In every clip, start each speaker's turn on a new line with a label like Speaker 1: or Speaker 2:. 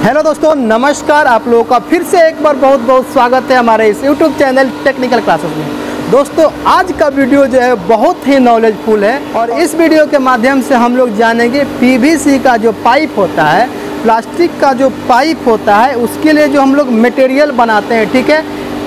Speaker 1: Hello दोस्तों, नमस्कार। आप लोगों का फिर से एक बार बहुत बहुत स्वागत है हमारे इस यूट्यूब चैनल टेक्निकल क्लासेस में। दोस्तों, आज का वीडियो जो है बहुत ही नॉलेजफुल है और इस वीडियो के माध्यम से हम लोग जानेंगे पीवीसी का जो पाइप होता है, प्लास्टिक का जो पाइप होता है, उसके लिए जो हम लोग मटेरियल बनाते हैं। ठीक है,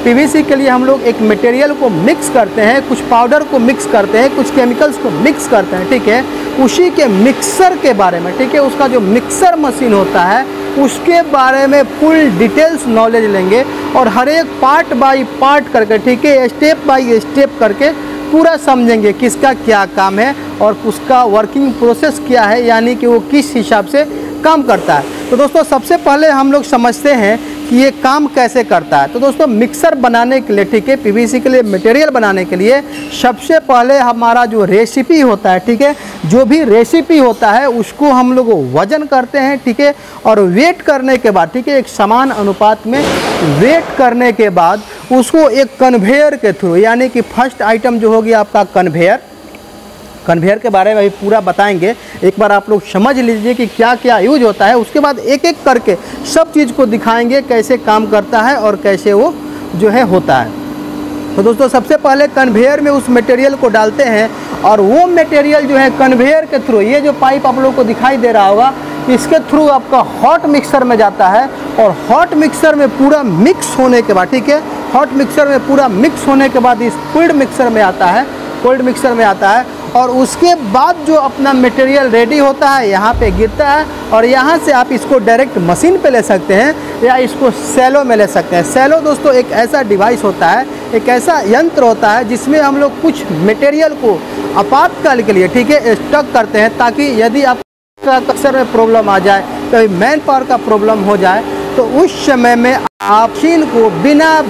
Speaker 1: पीवीसी के लिए हम लोग एक मटेरियल को मिक्स करते हैं, कुछ पाउडर को मिक्स करते हैं, कुछ केमिकल्स को मिक्स करते हैं। ठीक है, उसी के मिक्सर के बारे में, ठीक है, उसका जो मिक्सर मशीन होता है उसके बारे में फुल डिटेल्स नॉलेज लेंगे और हर एक पार्ट बाय पार्ट करके, ठीक है, स्टेप बाय स्टेप करके पूरा समझेंगे किसका क्या काम है और उसका वर्किंग प्रोसेस क्या है, यानी कि वो किस हिसाब से काम करता है। तो दोस्तों, सबसे पहले हम लोग समझते हैं कि ये काम कैसे करता है। तो दोस्तों, मिक्सर बनाने के लिए, ठीक है, पीवीसी के लिए मटेरियल बनाने के लिए सबसे पहले हमारा जो रेसिपी होता है, ठीक है, जो भी रेसिपी होता है उसको हम लोग वजन करते हैं। ठीक है, और वेट करने के बाद, ठीक है, एक समान अनुपात में वेट करने के बाद उसको एक कन्वेयर के थ्रू, यानी कि फर्स्ट आइटम जो होगी आपका कन्वेयर के बारे में भी पूरा बताएंगे। एक बार आप लोग समझ लीजिए कि क्या क्या यूज होता है, उसके बाद एक एक करके सब चीज़ को दिखाएंगे कैसे काम करता है और कैसे वो जो है होता है। तो दोस्तों, सबसे पहले कन्वेयर में उस मटेरियल को डालते हैं और वो मटेरियल जो है कन्वेयर के थ्रू, ये जो पाइप आप लोगों को दिखाई दे रहा होगा, इसके थ्रू आपका हॉट मिक्सर में जाता है और हॉट मिक्सर में पूरा मिक्स होने के बाद, ठीक है, हॉट मिक्सर में पूरा मिक्स होने के बाद इस कोल्ड मिक्सर में आता है और उसके बाद जो अपना मटेरियल रेडी होता है यहाँ पे गिरता है और यहाँ से आप इसको डायरेक्ट मशीन पे ले सकते हैं या इसको सैलो में ले सकते हैं। सैलो दोस्तों एक ऐसा डिवाइस होता है, एक ऐसा यंत्र होता है जिसमें हम लोग कुछ मटेरियल को आपातकाल के लिए, ठीक है, स्टॉक करते हैं, ताकि यदि आपका मिक्सर में प्रॉब्लम आ जाए, कभी मैन पावर का प्रॉब्लम हो जाए, तो उस समय में आप मशीन को बिना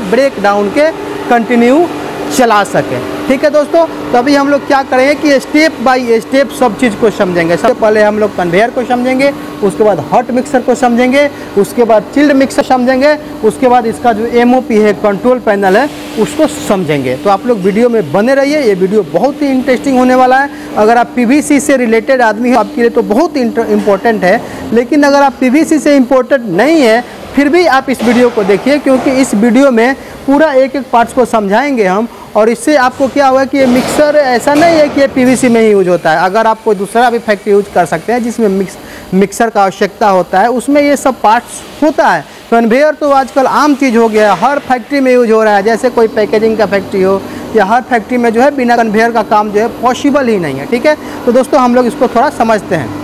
Speaker 1: ब्रेक डाउन के कंटिन्यू चला सके। ठीक है दोस्तों, तो अभी हम लोग क्या करेंगे कि स्टेप बाय स्टेप सब चीज़ को समझेंगे। सबसे पहले हम लोग कन्वेयर को समझेंगे, उसके बाद हॉट मिक्सर को समझेंगे, उसके बाद चिल्ड मिक्सर समझेंगे, उसके बाद इसका जो एमओपी है, कंट्रोल पैनल है, उसको समझेंगे। तो आप लोग वीडियो में बने रहिए, ये वीडियो बहुत ही इंटरेस्टिंग होने वाला है। अगर आप पीवीसी से रिलेटेड आदमी हो, आपके लिए तो बहुत इंपॉर्टेंट है, लेकिन अगर आप पीवीसी से इम्पोर्टेंट नहीं है फिर भी आप इस वीडियो को देखिए, क्योंकि इस वीडियो में पूरा एक एक पार्ट्स को समझाएंगे हम। और इससे आपको क्या होगा कि ये मिक्सर ऐसा नहीं है कि ये पीवीसी में ही यूज होता है। अगर आप कोई दूसरा भी फैक्ट्री यूज कर सकते हैं जिसमें मिक्सर का आवश्यकता होता है, उसमें ये सब पार्ट्स होता है। कन्वेयर तो आजकल आम चीज़ हो गया है, हर फैक्ट्री में यूज हो रहा है। जैसे कोई पैकेजिंग का फैक्ट्री हो या हर फैक्ट्री में जो है बिना कन्वेयर का काम जो है पॉसिबल ही नहीं है। ठीक है, तो दोस्तों हम लोग इसको थोड़ा समझते हैं।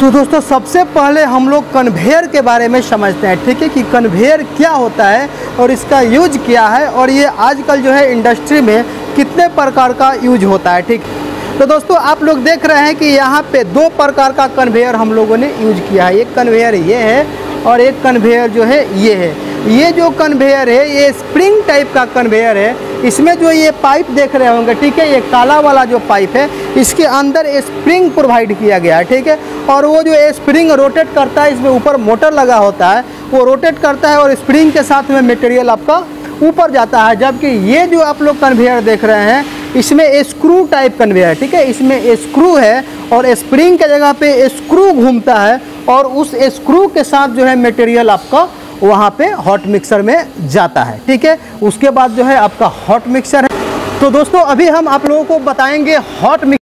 Speaker 1: तो दोस्तों, सबसे पहले हम लोग कन्वेयर के बारे में समझते हैं, ठीक है, कि कन्वेयर क्या होता है और इसका यूज क्या है और ये आजकल जो है इंडस्ट्री में कितने प्रकार का यूज होता है। ठीक, तो दोस्तों आप लोग देख रहे हैं कि यहाँ पे दो प्रकार का कन्वेयर हम लोगों ने यूज किया है। एक कन्वेयर ये है और एक कन्वेयर जो है ये है। ये जो कन्वेयर है ये स्प्रिंग टाइप का कन्वेयर है। इसमें जो ये पाइप देख रहे होंगे, ठीक है, ये काला वाला जो पाइप है, इसके अंदर स्प्रिंग प्रोवाइड किया गया है। ठीक है, और वो जो स्प्रिंग रोटेट करता है, इसमें ऊपर मोटर लगा होता है, वो रोटेट करता है और स्प्रिंग के साथ में मटेरियल आपका ऊपर जाता है। जबकि ये जो आप लोग कन्वेयर देख रहे हैं, इसमें स्क्रू टाइप कन्वेयर, ठीक है, इसमें स्क्रू है और स्प्रिंग के जगह पे स्क्रू घूमता है और उस स्क्रू के साथ जो है मटेरियल आपका वहाँ पे हॉट मिक्सर में जाता है। ठीक है, उसके बाद जो है आपका हॉट मिक्सर है। तो दोस्तों अभी हम आप लोगों को बताएंगे हॉट मिक्सर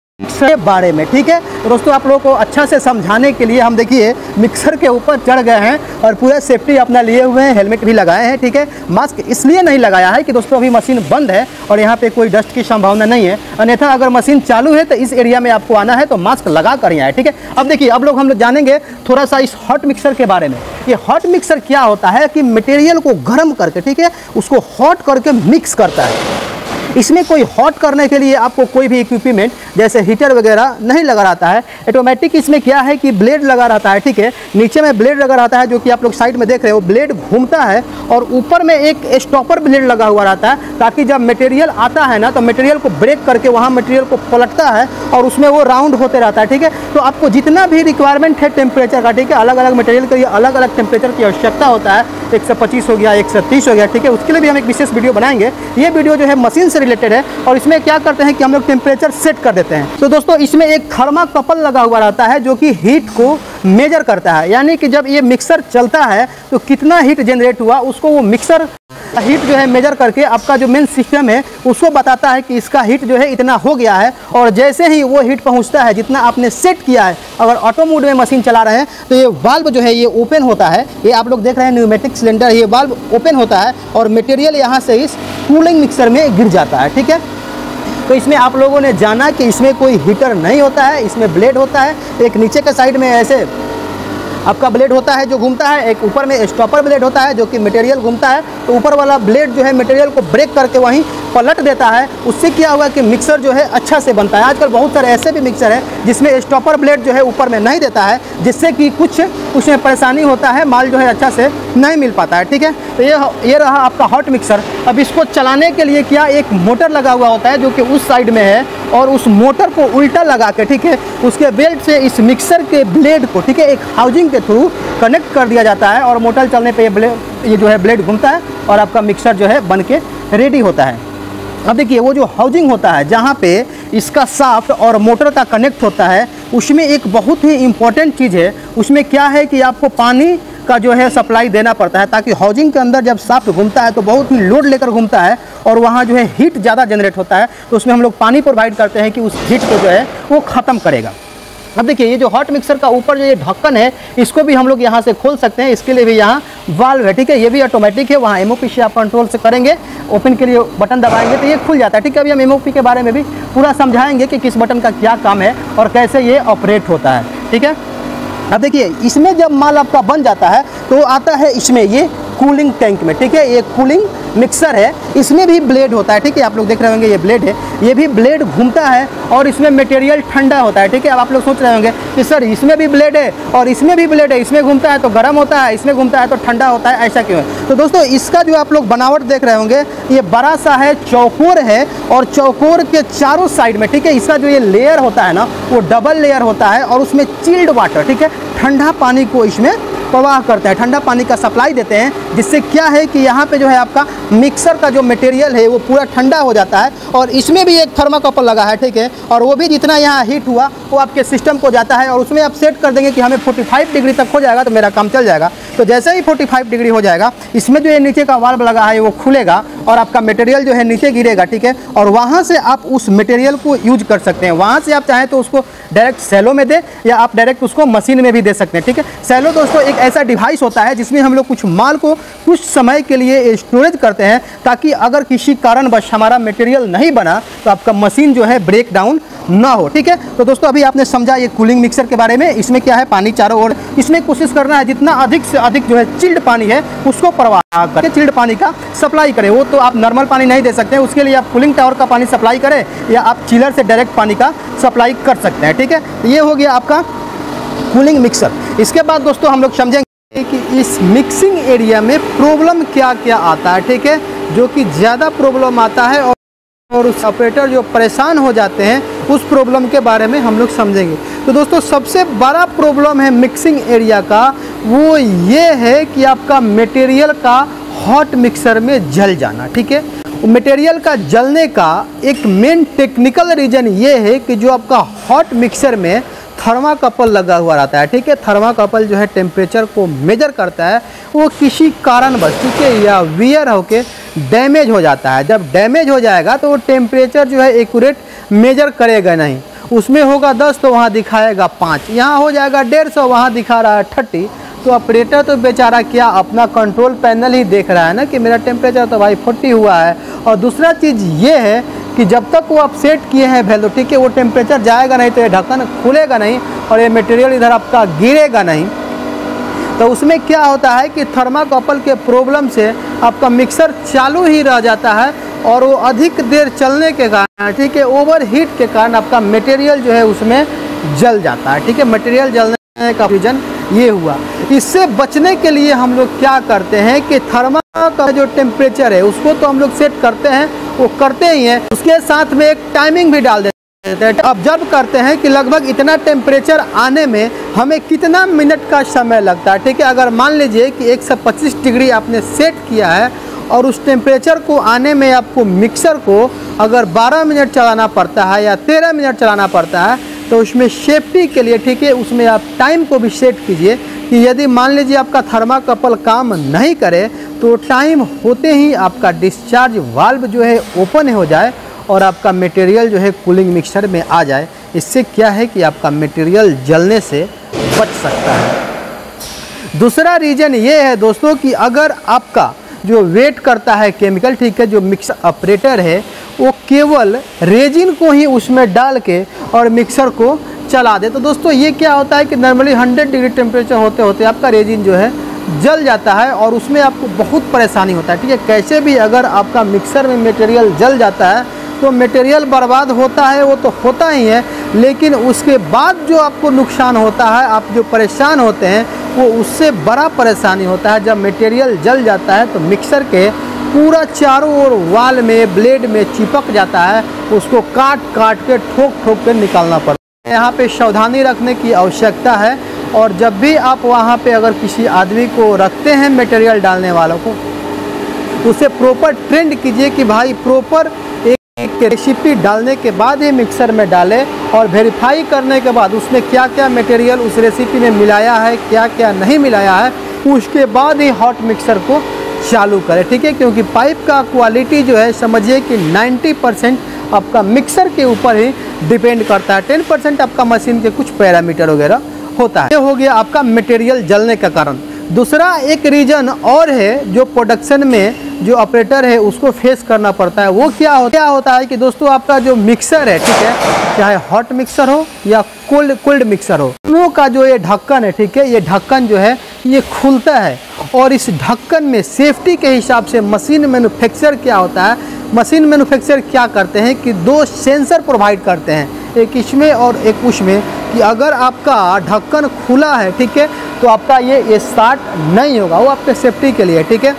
Speaker 1: के बारे में। ठीक है, तो दोस्तों आप लोगों को अच्छा से समझाने के लिए हम देखिए मिक्सर के ऊपर चढ़ गए हैं और पूरा सेफ्टी अपना लिए हुए हैं, हेलमेट भी लगाए हैं। ठीक है, मास्क इसलिए नहीं लगाया है कि दोस्तों अभी मशीन बंद है और यहाँ पे कोई डस्ट की संभावना नहीं है, अन्यथा अगर मशीन चालू है तो इस एरिया में आपको आना है तो मास्क लगा कर ही आए। ठीक है, अब देखिए हम लोग जानेंगे थोड़ा सा इस हॉट मिक्सर के बारे में। ये हॉट मिक्सर क्या होता है कि मटेरियल को गर्म करके, ठीक है, उसको हॉट करके मिक्स करता है। इसमें कोई हॉट करने के लिए आपको कोई भी इक्विपमेंट जैसे हीटर वगैरह नहीं लगा रहता है। ऑटोमेटिक इसमें क्या है कि ब्लेड लगा रहता है। ठीक है, नीचे में ब्लेड लगा रहता है, जो कि आप लोग साइड में देख रहे हो, ब्लेड घूमता है और ऊपर में एक स्टॉपर ब्लेड लगा हुआ रहता है, ताकि जब मटेरियल आता है ना तो मटेरियल को ब्रेक करके वहाँ मटेरियल को पलटता है और उसमें वो राउंड होते रहता है। ठीक है, तो आपको जितना भी रिक्वायरमेंट है टेम्परेचर का, ठीक है, अलग अलग मटेरियल के लिए अलग अलग टेम्परेचर की आवश्यकता होता है। 125 हो गया, 130 हो गया। ठीक है, उसके लिए भी हम एक विशेष वीडियो बनाएंगे। ये वीडियो जो है मशीन से रिलेटेड है और इसमें क्या करते हैं कि हम लोग टेम्परेचर सेट कर देते हैं। तो दोस्तों इसमें एक थर्माकपल लगा हुआ रहता है जो कि हीट को मेजर करता है, यानी कि जब ये मिक्सर चलता है तो कितना हीट जनरेट हुआ उसको वो मिक्सर हीट जो है मेजर करके आपका जो मेन सिस्टम है उसको बताता है कि इसका हीट जो है इतना हो गया है। और जैसे ही वो हीट पहुंचता है जितना आपने सेट किया है, अगर ऑटो मोड में मशीन चला रहे हैं तो ये वाल्व जो है ये ओपन होता है, ये आप लोग देख रहे हैं न्यूमेटिक सिलेंडर, ये वाल्व ओपन होता है और मटेरियल यहाँ से इस कूलिंग मिक्सर में गिर जाता है। ठीक है, तो इसमें आप लोगों ने जाना कि इसमें कोई हीटर नहीं होता है, इसमें ब्लेड होता है, एक नीचे के साइड में ऐसे आपका ब्लेड होता है जो घूमता है, एक ऊपर में स्टॉपर ब्लेड होता है जो कि मटेरियल घूमता है, तो ऊपर वाला ब्लेड जो है मटेरियल को ब्रेक करके वहीं पलट देता है। उससे क्या हुआ कि मिक्सर जो है अच्छा से बनता है। आजकल बहुत सारे ऐसे भी मिक्सर है जिसमें स्टॉपर ब्लेड जो है ऊपर में नहीं देता है, जिससे कि कुछ उसमें परेशानी होता है, माल जो है अच्छा से नहीं मिल पाता है। ठीक है, तो ये रहा आपका हॉट मिक्सर। अब इसको चलाने के लिए क्या एक मोटर लगा हुआ होता है जो कि उस साइड में है, और उस मोटर को उल्टा लगा के, ठीक है, उसके बेल्ट से इस मिक्सर के ब्लेड को, ठीक है, एक हाउजिंग के थ्रू कनेक्ट कर दिया जाता है और मोटर चलने पे ये जो है ब्लेड घूमता है और आपका मिक्सर जो है बन के रेडी होता है। अब देखिए वो जो हाउजिंग होता है जहाँ पे इसका शाफ्ट और मोटर का कनेक्ट होता है, उसमें एक बहुत ही इम्पॉर्टेंट चीज़ है। उसमें क्या है कि आपको पानी का जो है सप्लाई देना पड़ता है, ताकि हाउजिंग के अंदर जब शाफ्ट घूमता है तो बहुत ही लोड लेकर घूमता है और वहाँ जो है हीट ज़्यादा जनरेट होता है, तो उसमें हम लोग पानी प्रोवाइड करते हैं कि उस हीट को जो है वो ख़त्म करेगा। अब देखिए ये जो हॉट मिक्सर का ऊपर जो ये ढक्कन है इसको भी हम लोग यहाँ से खोल सकते हैं, इसके लिए भी यहाँ वाल्व है। ठीक है, ये भी ऑटोमेटिक है, वहाँ एमओपी से आप कंट्रोल से करेंगे, ओपन के लिए बटन दबाएंगे तो ये खुल जाता है। ठीक है, अभी हम एमओपी के बारे में भी पूरा समझाएंगे कि किस बटन का क्या काम है और कैसे ये ऑपरेट होता है। ठीक है, अब देखिए इसमें जब माल आपका बन जाता है तो आता है इसमें ये कूलिंग टैंक में। ठीक है, ये कूलिंग मिक्सर है, इसमें भी ब्लेड होता है। ठीक है, आप लोग देख रहे होंगे ये ब्लेड है, ये भी ब्लेड घूमता है और इसमें मटेरियल ठंडा होता है। ठीक है, अब आप लोग सोच रहे होंगे कि सर इसमें भी ब्लेड है और इसमें भी ब्लेड है, इसमें घूमता है तो गर्म होता है, इसमें घूमता है तो ठंडा होता है, ऐसा क्यों है? तो दोस्तों इसका जो आप लोग बनावट देख रहे होंगे ये बड़ा सा है, चौकोर है और चौकोर के चारों साइड में, ठीक है, इसका जो ये लेयर होता है ना वो डबल लेयर होता है और उसमें चिल्ड वाटर, ठीक है, ठंडा पानी को इसमें प्रवाह करते हैं, ठंडा पानी का सप्लाई देते हैं, जिससे क्या है कि यहाँ पे जो है आपका मिक्सर का जो मटेरियल है वो पूरा ठंडा हो जाता है। और इसमें भी एक थर्माकोपल लगा है, ठीक है, और वो भी जितना यहाँ हीट हुआ वो आपके सिस्टम को जाता है और उसमें आप सेट कर देंगे कि हमें 45 डिग्री तक हो जाएगा तो मेरा काम चल जाएगा। तो जैसे ही 45 डिग्री हो जाएगा इसमें जो ये नीचे का वाल्व लगा है वो खुलेगा और आपका मटेरियल जो है नीचे गिरेगा। ठीक है, और वहाँ से आप उस मटेरियल को यूज कर सकते हैं। वहाँ से आप चाहें तो उसको डायरेक्ट सेलो में दें या आप डायरेक्ट उसको मशीन में भी दे सकते हैं। ठीक है, सेलो दोस्तों एक ऐसा डिवाइस होता है जिसमें हम लोग कुछ माल को कुछ समय के लिए स्टोरेज करते हैं, ताकि अगर किसी कारणवश हमारा मटेरियल नहीं बना तो आपका मशीन जो है ब्रेक डाउन ना हो। ठीक है, तो दोस्तों अभी आपने समझा ये कूलिंग मिक्सर के बारे में। इसमें क्या है, पानी चारों ओर, इसमें कोशिश करना है जितना अधिक से अधिक जो है चिल्ड पानी है उसको प्रवाह करके चिल्ड पानी का सप्लाई करें। वो तो आप नॉर्मल पानी नहीं दे सकते हैं, उसके लिए आप कूलिंग टावर का पानी सप्लाई करें या आप चिलर से डायरेक्ट पानी का सप्लाई कर सकते हैं। ठीक है, ये हो गया आपका कूलिंग मिक्सर। इसके बाद दोस्तों हम लोग समझेंगे कि इस मिक्सिंग एरिया में प्रॉब्लम क्या क्या आता है। ठीक है, जो कि ज़्यादा प्रॉब्लम आता है और उस ऑपरेटर जो परेशान हो जाते हैं उस प्रॉब्लम के बारे में हम लोग समझेंगे। तो दोस्तों सबसे बड़ा प्रॉब्लम है मिक्सिंग एरिया का, वो ये है कि आपका मटेरियल का हॉट मिक्सर में जल जाना। ठीक है, मटेरियल का जलने का एक मेन टेक्निकल रीज़न ये है कि जो आपका हॉट मिक्सर में थर्माकपल लगा हुआ रहता है। ठीक है, थर्माकपल जो है टेम्परेचर को मेजर करता है, वो किसी कारणवश, ठीक है, या वियर होके डैमेज हो जाता है। जब डैमेज हो जाएगा तो वो टेम्परेचर जो है एक्यूरेट मेजर करेगा नहीं, उसमें होगा 10 तो वहाँ दिखाएगा 5, यहाँ हो जाएगा 150 वहाँ दिखा रहा है 30। तो ऑपरेटर तो बेचारा क्या अपना कंट्रोल पैनल ही देख रहा है ना कि मेरा टेम्परेचर तो भाई 40 हुआ है। और दूसरा चीज़ ये है कि जब तक वो आप सेट किए हैं वैल्यू, ठीक है, वो टेम्परेचर जाएगा नहीं तो ये ढक्कन खुलेगा नहीं और ये मटेरियल इधर आपका गिरेगा नहीं। तो उसमें क्या होता है कि थर्माकपल के प्रॉब्लम से आपका मिक्सर चालू ही रह जाता है और वो अधिक देर चलने के कारण, ठीक है, ओवर हीट के कारण आपका मटेरियल जो है उसमें जल जाता है। ठीक है, मटेरियल जलने का रीज़न ये हुआ। इससे बचने के लिए हम लोग क्या करते हैं कि थर्मा का जो टेम्परेचर है उसको तो हम लोग सेट करते हैं, वो करते ही हैं, उसके साथ में एक टाइमिंग भी डाल देते हैं। ऑब्जर्व करते हैं कि लगभग इतना टेम्परेचर आने में हमें कितना मिनट का समय लगता है। ठीक है, अगर मान लीजिए कि 125 डिग्री आपने सेट किया है और उस टेम्परेचर को आने में आपको मिक्सर को अगर 12 मिनट चलाना पड़ता है या 13 मिनट चलाना पड़ता है, तो उसमें सेफ्टी के लिए, ठीक है, उसमें आप टाइम को भी सेट कीजिए कि यदि मान लीजिए आपका थर्माकपल काम नहीं करे तो टाइम होते ही आपका डिस्चार्ज वाल्व जो है ओपन हो जाए और आपका मटेरियल जो है कूलिंग मिक्सर में आ जाए। इससे क्या है कि आपका मटेरियल जलने से बच सकता है। दूसरा रीज़न ये है दोस्तों कि अगर आपका जो वेट करता है केमिकल, ठीक है, जो मिक्सर ऑपरेटर है वो केवल रेजिन को ही उसमें डाल के और मिक्सर को चला दे, तो दोस्तों ये क्या होता है कि नॉर्मली 100 डिग्री टेम्परेचर होते होते आपका रेजिन जो है जल जाता है और उसमें आपको बहुत परेशानी होता है। ठीक है, कैसे भी अगर आपका मिक्सर में मटेरियल जल जाता है तो मटेरियल बर्बाद होता है, वो तो होता ही है, लेकिन उसके बाद जो आपको नुकसान होता है, आप जो परेशान होते हैं, वो उससे बड़ा परेशानी होता है। जब मटेरियल जल जाता है तो मिक्सर के पूरा चारों ओर वाल में ब्लेड में चिपक जाता है, उसको काट काट के ठोक ठोक के निकालना पड़ता है। यहाँ पे सावधानी रखने की आवश्यकता है और जब भी आप वहाँ पे अगर किसी आदमी को रखते हैं मटेरियल डालने वालों को, तो उसे प्रॉपर ट्रेंड कीजिए कि भाई प्रॉपर एक रेसिपी डालने के बाद ही मिक्सर में डालें और वेरीफाई करने के बाद उसमें क्या क्या मटेरियल उस रेसिपी में मिलाया है, क्या क्या नहीं मिलाया है, उसके बाद ही हॉट मिक्सर को चालू करें। ठीक है, क्योंकि पाइप का क्वालिटी जो है समझिए कि 90% आपका मिक्सर के ऊपर ही डिपेंड करता है, 10% आपका मशीन के कुछ पैरामीटर वगैरह होता है। ये हो गया आपका मटेरियल जलने का कारण। दूसरा एक रीज़न और है जो प्रोडक्शन में जो ऑपरेटर है उसको फेस करना पड़ता है, वो क्या होता है कि दोस्तों आपका जो मिक्सर है, ठीक है, चाहे हॉट मिक्सर हो या कोल्ड मिक्सर हो, दोनों का जो ये ढक्कन है, ठीक है, ये ढक्कन जो है ये खुलता है और इस ढक्कन में सेफ्टी के हिसाब से मशीन मैन्युफैक्चर क्या होता है, मशीन मैन्युफैक्चर क्या करते हैं कि 2 सेंसर प्रोवाइड करते हैं, एक इसमें और एक उसमें, कि अगर आपका ढक्कन खुला है, ठीक है, तो आपका ये स्टार्ट नहीं होगा, वो आपके सेफ्टी के लिए। ठीक है,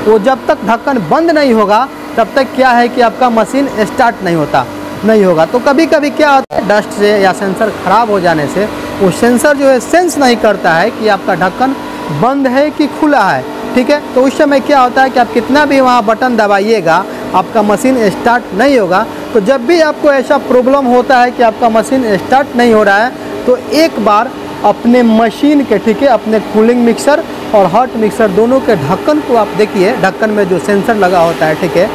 Speaker 1: वो जब तक ढक्कन बंद नहीं होगा तब तक क्या है कि आपका मशीन स्टार्ट नहीं होगा। तो कभी कभी क्या होता है, डस्ट से या सेंसर ख़राब हो जाने से वो सेंसर जो है सेंस नहीं करता है कि आपका ढक्कन बंद है कि खुला है। ठीक है, तो उस समय क्या होता है कि आप कितना भी वहाँ बटन दबाइएगा आपका मशीन स्टार्ट नहीं होगा। तो जब भी आपको ऐसा प्रॉब्लम होता है कि आपका मशीन स्टार्ट नहीं हो रहा है, तो एक बार अपने मशीन के, ठीक है, अपने कूलिंग मिक्सर और हॉट मिक्सर दोनों के ढक्कन को आप देखिए, ढक्कन में जो सेंसर लगा होता है, ठीक है,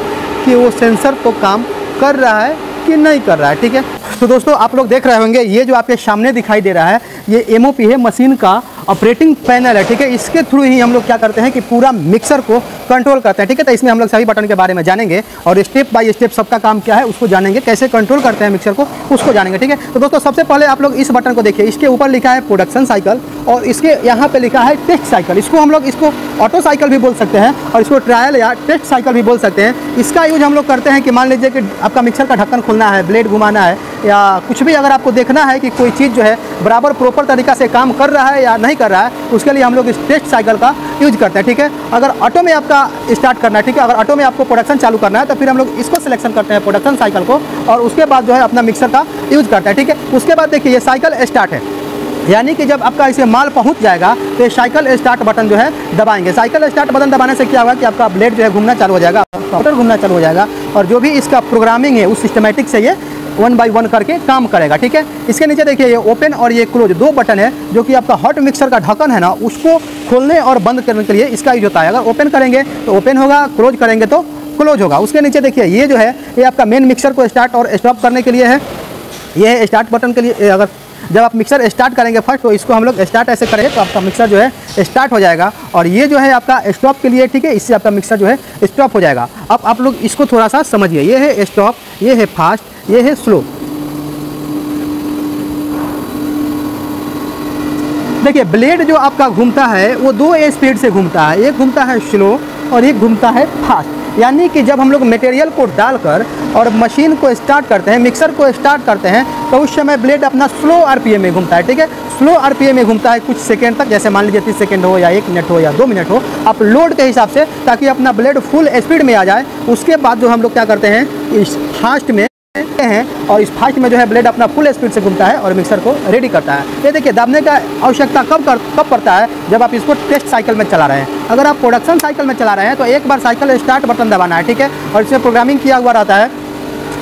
Speaker 1: कि वो सेंसर तो काम कर रहा है कि नहीं कर रहा है। ठीक है, तो दोस्तों आप लोग देख रहे होंगे ये जो आपके सामने दिखाई दे रहा है ये MOP है, मशीन का ऑपरेटिंग पैनल है। ठीक है, इसके थ्रू ही हम लोग क्या करते हैं कि पूरा मिक्सर को कंट्रोल करते हैं। ठीक है, तो इसमें हम लोग सभी बटन के बारे में जानेंगे और स्टेप बाय स्टेप सबका काम क्या है उसको जानेंगे, कैसे कंट्रोल करते हैं मिक्सर को उसको जानेंगे। ठीक है, तो दोस्तों सबसे पहले आप लोग इस बटन को देखिए, इसके ऊपर लिखा है प्रोडक्शन साइकिल और इसके यहाँ पे लिखा है टेस्ट साइकिल। इसको हम लोग इसको ऑटो साइकिल भी बोल सकते हैं और इसको ट्रायल या टेस्ट साइकिल भी बोल सकते हैं। इसका यूज हम लोग करते हैं कि मान लीजिए कि आपका मिक्सर का ढक्कन खुलना है, ब्लेड घुमाना है या कुछ भी अगर आपको देखना है कि कोई चीज़ जो है बराबर प्रॉपर तरीका से काम कर रहा है या नहीं कर रहा है, उसके लिए हम लोग इस टेस्ट साइकिल का यूज करते हैं। ठीक है, अगर ऑटो में आपका स्टार्ट करना है, ठीक है, अगर ऑटो में आपको प्रोडक्शन चालू करना है तो फिर हम लोग इसको सिलेक्शन करते हैं प्रोडक्शन साइकिल को और उसके बाद जो है अपना मिक्सर का यूज करते हैं। ठीक है, उसके बाद देखिए ये साइकिल स्टार्ट है, यानी कि जब आपका इसे माल पहुंच जाएगा तो ये साइकिल स्टार्ट बटन जो है दबाएंगे। साइकिल स्टार्ट बटन दबाने से क्या होगा कि आपका ब्लेड जो है घूमना चालू हो जाएगा, मोटर घूमना चालू हो जाएगा और जो भी इसका प्रोग्रामिंग है उस सिस्टमेटिक से ये 1 बाय 1 करके काम करेगा। ठीक है, इसके नीचे देखिए ये ओपन और ये क्लोज 2 बटन है जो कि आपका हॉट मिक्सर का ढक्कन है ना, उसको खोलने और बंद करने के लिए इसका यूज होता है। अगर ओपन करेंगे तो ओपन होगा, क्लोज करेंगे तो क्लोज होगा। उसके नीचे देखिए ये जो है ये आपका मेन मिक्सर को स्टार्ट और स्टॉप करने के लिए है, ये है स्टार्ट बटन के लिए। अगर जब आप मिक्सर स्टार्ट करेंगे फर्स्ट तो इसको हम लोग स्टार्ट ऐसे करेंगे तो आपका मिक्सर जो है स्टार्ट हो जाएगा और ये जो है आपका स्टॉप के लिए। ठीक है, इससे आपका मिक्सर जो है स्टॉप हो जाएगा। अब आप लोग इसको थोड़ा सा समझिए, ये है स्टॉप, ये है फास्ट, ये है स्लो। देखिए ब्लेड जो आपका घूमता है वो 2 स्पीड से घूमता है, एक घूमता है स्लो और एक घूमता है फास्ट। यानी कि जब हम लोग मटेरियल को डालकर और मशीन को स्टार्ट करते हैं, मिक्सर को स्टार्ट करते हैं, तो उस समय ब्लेड अपना स्लो RPM में घूमता है। ठीक है, स्लो RPM में घूमता है कुछ सेकंड तक, जैसे मान लीजिए 30 सेकंड हो या 1 मिनट हो या 2 मिनट हो, आप लोड के हिसाब से, ताकि अपना ब्लेड फुल स्पीड में आ जाए। उसके बाद जो हम लोग क्या करते हैं इस फास्ट में हैं और इस फास्ट में जो है ब्लेड अपना फुल स्पीड से घूमता है और मिक्सर को रेडी करता है। ये देखिए दाबने का आवश्यकता कब पड़ता है, जब आप इसको टेस्ट साइकिल में चला रहे हैं। अगर आप प्रोडक्शन साइकिल में चला रहे हैं तो एक बार साइकिल स्टार्ट बटन दबाना है। ठीक है, और इसमें प्रोग्रामिंग किया हुआ रहता है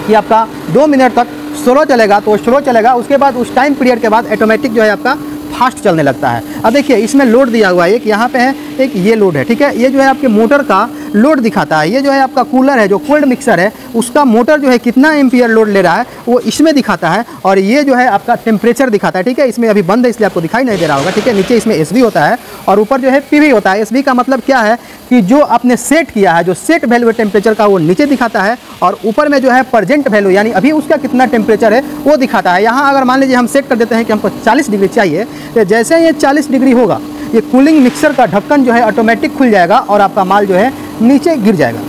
Speaker 1: कि आपका 2 मिनट तक स्लो चलेगा तो स्लो चलेगा, उसके बाद उस टाइम पीरियड के बाद ऑटोमेटिक जो है आपका फास्ट चलने लगता है। अब देखिए इसमें लोड दिया हुआ है, एक यहाँ पे है, एक ये लोड है, ठीक है। ये जो है आपके मोटर का लोड दिखाता है। ये जो है आपका कूलर है, जो कोल्ड मिक्सर है, उसका मोटर जो है कितना एम्पियर लोड ले रहा है वो इसमें दिखाता है। और ये जो है आपका टेम्परेचर दिखाता है, ठीक है। इसमें अभी बंद है इसलिए आपको दिखाई नहीं दे रहा होगा, ठीक है। नीचे इसमें एसबी होता है और ऊपर जो है पीवी होता है। एसबी का मतलब क्या है कि जो आपने सेट किया है, जो सेट वैल्यू टेम्परेचर का वो नीचे दिखाता है, और ऊपर में जो है प्रेजेंट वैल्यू यानी अभी उसका कितना टेम्परेचर है वो दिखाता है। यहाँ अगर मान लीजिए हम सेट कर देते हैं कि हमको 40 डिग्री चाहिए, तो जैसे ये 40 डिग्री होगा, ये कूलिंग मिक्सर का ढक्कन जो है ऑटोमेटिक खुल जाएगा और आपका माल जो है नीचे गिर जाएगा,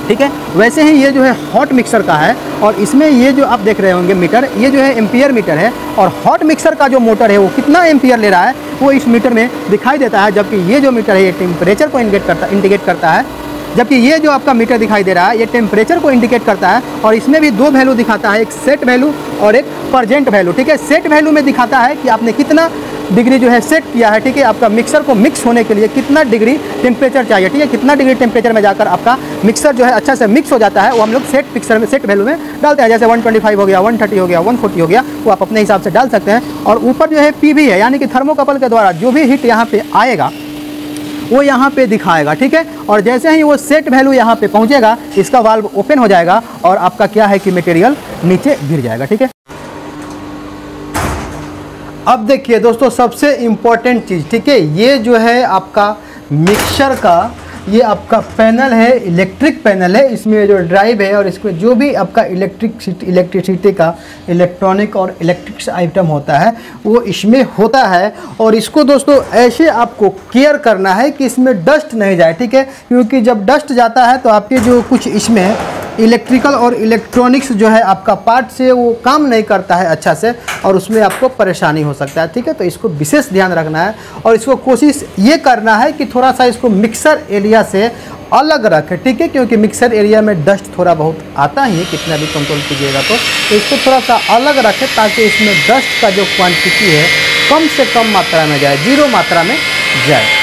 Speaker 1: ठीक है। वैसे ही ये जो है हॉट मिक्सर का है, और इसमें ये जो आप देख रहे होंगे मीटर, ये जो है एम्पियर मीटर है, और हॉट मिक्सर का जो मोटर है वो कितना एम्पियर ले रहा है वो इस मीटर में दिखाई देता है। जबकि ये जो मीटर है ये टेम्परेचर को इंडिकेट करता है, जबकि ये जो आपका मीटर दिखाई दे रहा है ये टेम्परेचर को इंडिकेट करता है। और इसमें भी दो वैल्यू दिखाता है, एक सेट वैल्यू और एक प्रेजेंट वैल्यू, ठीक है। सेट वैल्यू में दिखाता है कि आपने कितना डिग्री जो है सेट किया है, ठीक है। आपका मिक्सर को मिक्स होने के लिए कितना डिग्री टेम्परेचर चाहिए, ठीक है। कितना डिग्री टेम्परेचर में जाकर आपका मिक्सर जो है अच्छा से मिक्स हो जाता है, वो हम लोग सेट पिक्चर में, सेट वैल्यू में डालते हैं। जैसे 125 हो गया, 130 हो गया, 140 हो गया, वो आप अपने हिसाब से डाल सकते हैं। और ऊपर जो है पीवी है, यानी कि थर्मोकपल के द्वारा जो भी हीट यहाँ पे आएगा वो यहाँ पे दिखाएगा, ठीक है। और जैसे ही वो सेट वैल्यू यहाँ पे पहुँचेगा, इसका वाल्व ओपन हो जाएगा और आपका क्या है कि मटेरियल नीचे गिर जाएगा, ठीक है। अब देखिए दोस्तों सबसे इम्पोर्टेंट चीज़, ठीक है, ये जो है आपका मिक्सर का ये आपका पैनल है, इलेक्ट्रिक पैनल है। इसमें जो ड्राइव है और इसमें जो भी आपका इलेक्ट्रिसिटी का इलेक्ट्रॉनिक और इलेक्ट्रिक्स आइटम होता है वो इसमें होता है। और इसको दोस्तों ऐसे आपको केयर करना है कि इसमें डस्ट नहीं जाए, ठीक है। क्योंकि जब डस्ट जाता है तो आपके जो कुछ इसमें इलेक्ट्रिकल और इलेक्ट्रॉनिक्स जो है आपका पार्ट से वो काम नहीं करता है अच्छा से, और उसमें आपको परेशानी हो सकता है, ठीक है। तो इसको विशेष ध्यान रखना है और इसको कोशिश ये करना है कि थोड़ा सा इसको मिक्सर एरिया से अलग रखें, ठीक है। क्योंकि मिक्सर एरिया में डस्ट थोड़ा बहुत आता ही है, कितना भी कंट्रोल कीजिएगा तो इसको थोड़ा सा अलग रखें ताकि इसमें डस्ट का जो क्वांटिटी है कम से कम मात्रा में जाए, 0 मात्रा में जाए।